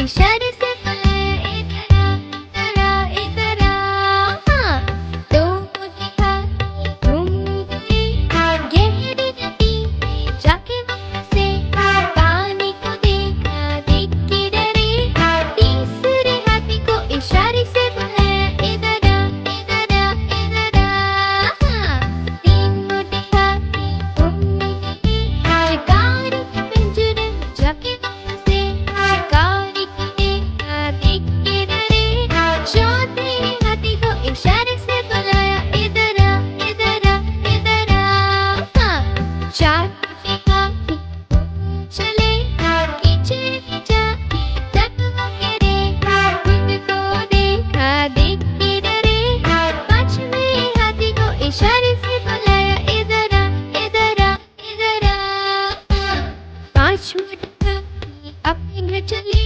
इशारे से बुलाया इधर आ, इधर आ, इधर आ। हाँ, तो वो दिखा घूम गई गहरी नदी में जाके वहाँ से पानी को देखा देख के डरे। तीसरे हाथी को इशारे से बुलाया इधर आ, इधर आ, इधर आ। हाँ, तीन मोटे हाथी घूमने गए शिकारी के पिंजरे में जाके वहाँ से शिकारी को देखा देख के डरे। चौथे हाथी को इशारे से बुलाया इधर आ, इधर आ, इधर आ। हाँ, चार मोटे हाथी चले पीछे जाके तब वो गिरे। खुद को देखा देख के डरे। पांचवें हाथी को इशारे से बुलाया इधर आ, इधर आ, इधर आ। पांच मोटे हाथी अपने घर चले।